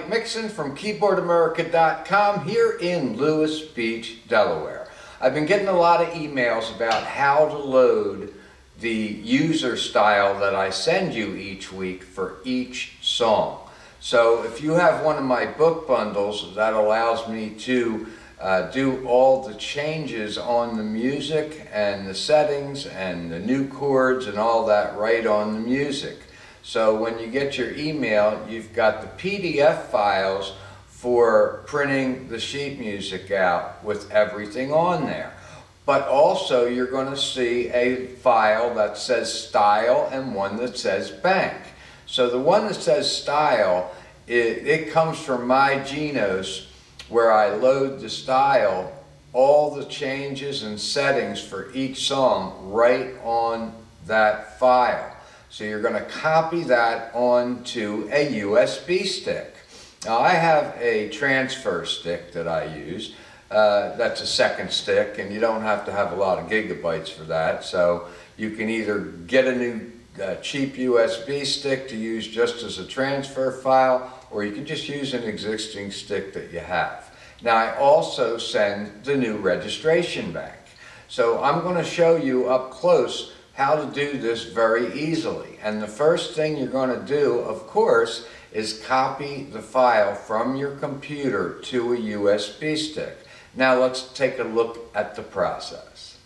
Mike Mixon from Keyboardamerica.com here in Lewis Beach, Delaware. I've been getting a lot of emails about how to load the user style that I send you each week for each song. So if you have one of my book bundles, that allows me to do all the changes on the music and the settings and the new chords and all that right on the music. So when you get your email, you've got the PDF files for printing the sheet music out with everything on there. But also you're going to see a file that says style and one that says bank. So the one that says style, it comes from my Genos, where I load the style, all the changes and settings for each song right on that file. So you're going to copy that onto a USB stick. Now I have a transfer stick that I use. That's a second stick, and you don't have to have a lot of gigabytes for that. So you can either get a new cheap USB stick to use just as a transfer file, or you can just use an existing stick that you have. Now I also send the new registration bank. So I'm going to show you up close how to do this very easily. And the first thing you're going to do, of course, is copy the file from your computer to a USB stick. Now let's take a look at the process.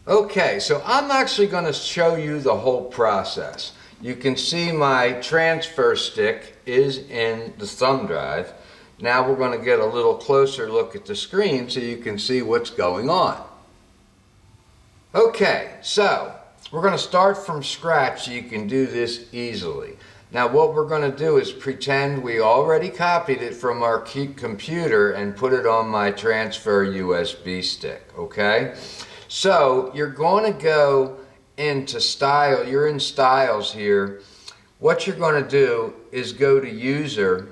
Okay, so I'm actually going to show you the whole process. You can see my transfer stick is in the thumb drive. Now we're going to get a little closer look at the screen so you can see what's going on. Okay, so we're going to start from scratch so you can do this easily. Now what we're going to do is pretend we already copied it from our computer and put it on my transfer USB stick, okay? So you're going to go into style, you're in styles here. What you're going to do is go to user,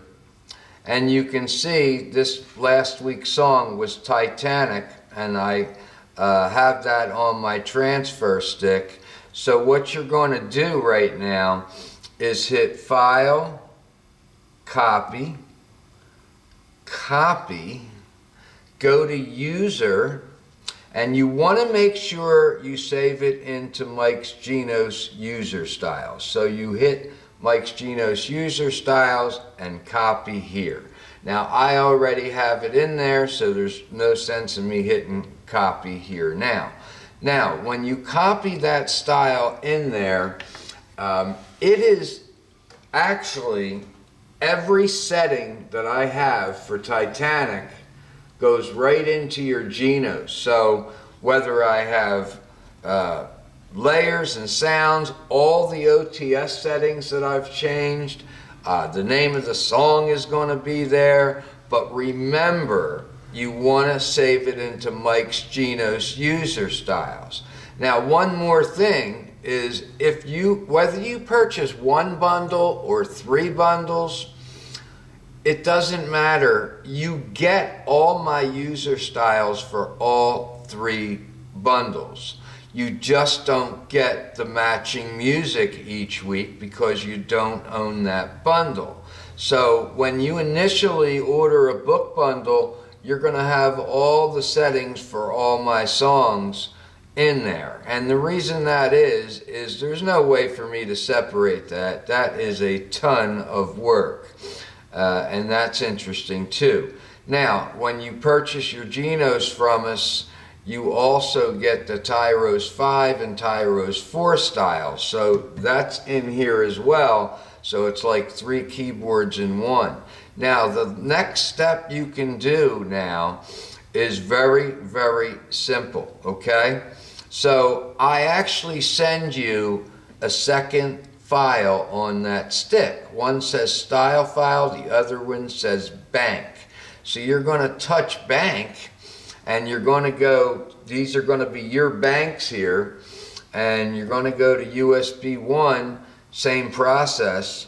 and you can see this last week's song was Titanic, and I have that on my transfer stick. So what you're going to do right now is hit File, Copy, Copy, go to User, and you want to make sure you save it into Mike's Genos User Styles. So you hit Mike's Genos User Styles and copy here. Now I already have it in there, so there's no sense in me hitting copy here now. Now when you copy that style in there, it is actually every setting that I have for Titanic goes right into your Genos. So whether I have layers and sounds, all the OTS settings that I've changed, the name of the song is going to be there, but remember, you want to save it into Mike's Genos User Styles. Now, one more thing is whether you purchase one bundle or 3 bundles, it doesn't matter. You get all my user styles for all 3 bundles. You just don't get the matching music each week because you don't own that bundle. So when you initially order a book bundle, you're going to have all the settings for all my songs in there. And the reason that is there's no way for me to separate that. That is a ton of work. And that's interesting too. Now, when you purchase your Genos from us, you also get the Tyros 5 and Tyros 4 styles. So that's in here as well. So it's like 3 keyboards in one. Now, the next step you can do now is very, very simple, okay? So I actually send you a second file on that stick. One says style file, the other one says bank. So you're going to touch bank, and you're going to go, these are going to be your banks here, and you're going to go to USB 1, same process,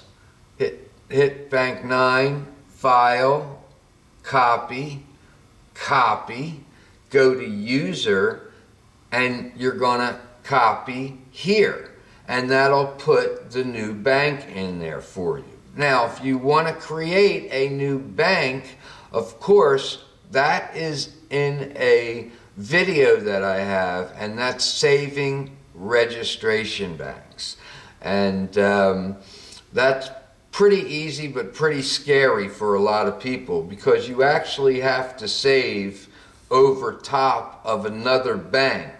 hit bank 9, file, copy, copy, go to user, and you're going to copy here. And that'll put the new bank in there for you. Now, if you want to create a new bank, of course, that is in a video that I have, and that's saving registration banks. And that's pretty easy but pretty scary for a lot of people, because you actually have to save over top of another bank,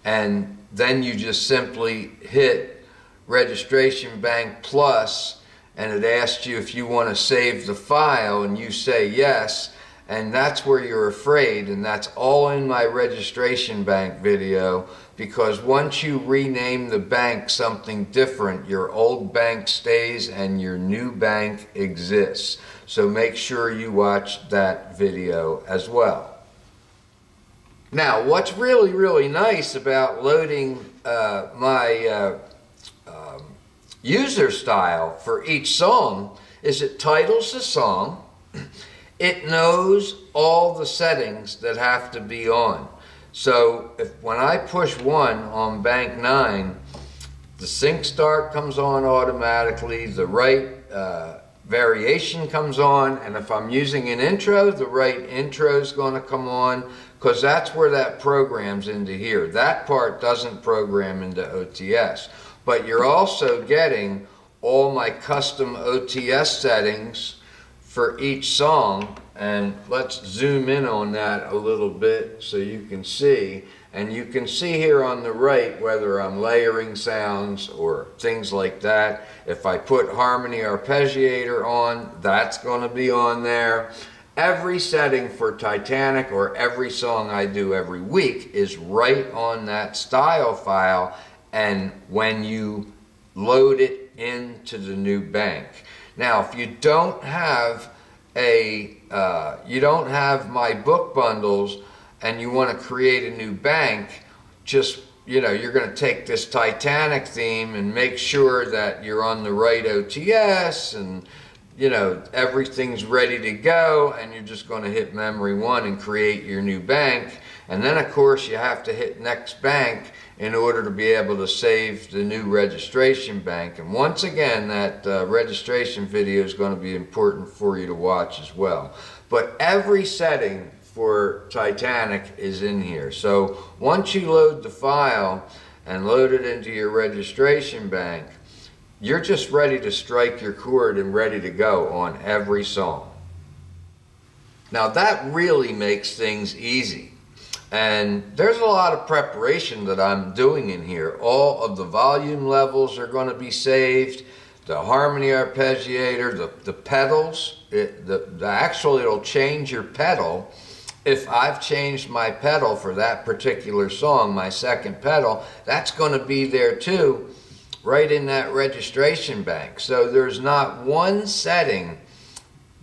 and then you just simply hit registration bank plus, and it asks you if you want to save the file, and you say yes, and that's where you're afraid. And that's all in my registration bank video, because once you rename the bank something different, your old bank stays and your new bank exists. So make sure you watch that video as well. Now, what's really, really nice about loading my user style for each song is it titles the song. It knows all the settings that have to be on. So when I push 1 on bank 9, the sync start comes on automatically, the right variation comes on, and if I'm using an intro, the right intro is going to come on, because that's where that programs into here. That part doesn't program into OTS. But you're also getting all my custom OTS settings for each song, and let's zoom in on that a little bit so you can see. And you can see here on the right whether I'm layering sounds or things like that. If I put harmony arpeggiator on, that's going to be on there. Every setting for Titanic, or every song I do every week, is right on that style file, and when you load it into the new bank. Now, if you don't have my book bundles and you want to create a new bank, just, you're going to take this Titanic theme and make sure that you're on the right OTS, and everything's ready to go, and you're just going to hit memory 1 and create your new bank. And then, of course, you have to hit next bank in order to be able to save the new registration bank. And once again, that registration video is going to be important for you to watch as well. But every setting for Titanic is in here. So once you load the file and load it into your registration bank, you're just ready to strike your chord and ready to go on every song. Now, that really makes things easy. And there's a lot of preparation that I'm doing in here. All of the volume levels are going to be saved. The harmony arpeggiator, the pedals, actually it'll change your pedal. If I've changed my pedal for that particular song, my second pedal, that's going to be there too, right in that registration bank. So there's not one setting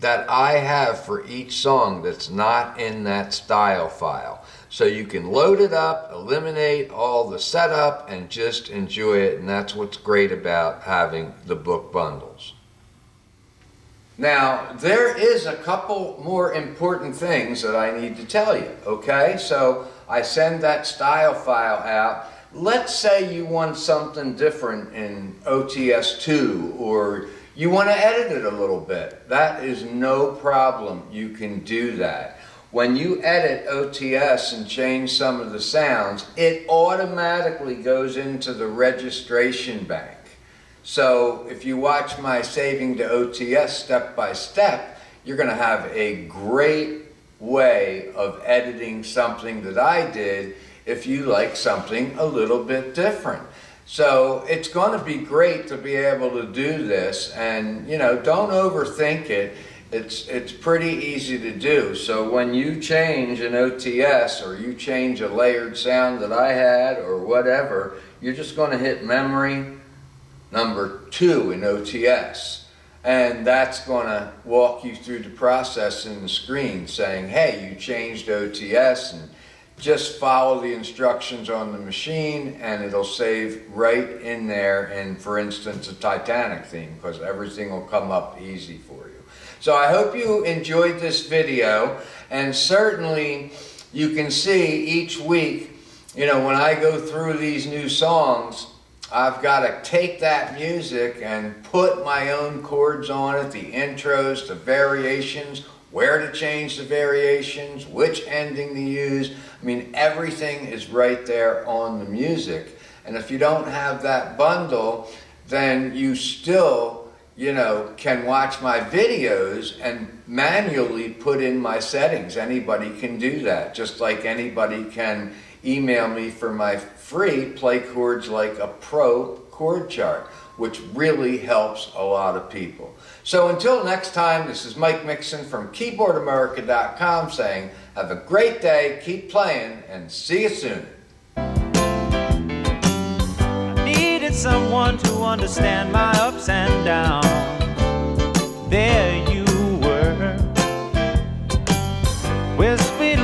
that I have for each song that's not in that style file. So you can load it up, eliminate all the setup, and just enjoy it. And that's what's great about having the book bundles. Now, there is a couple more important things that I need to tell you, okay? So I send that style file out. Let's say you want something different in OTS 2, or you want to edit it a little bit. That is no problem. You can do that. When you edit OTS and change some of the sounds, it automatically goes into the registration bank. So if you watch my Saving to OTS step by step, you're going to have a great way of editing something that I did if you like something a little bit different. So it's going to be great to be able to do this, and don't overthink it. It's pretty easy to do. So when you change an OTS, or you change a layered sound that I had or whatever, you're just going to hit memory number 2 in OTS. And that's going to walk you through the process in the screen saying, hey, you changed OTS, and just follow the instructions on the machine and it'll save right in there. And for instance, a Titanic theme, because everything will come up easy for you. So I hope you enjoyed this video, and certainly you can see each week, when I go through these new songs, I've got to take that music and put my own chords on it, the intros, the variations, where to change the variations, which ending to use. I mean, everything is right there on the music. And if you don't have that bundle, then you still, can watch my videos and manually put in my settings. Anybody can do that, just like anybody can email me for my free Play Chords Like a Pro chord chart, which really helps a lot of people. So until next time, this is Mike Mixon from Keyboardamerica.com saying, have a great day, keep playing, and see you soon. I needed someone to understand my ups and downs. There you were, whispered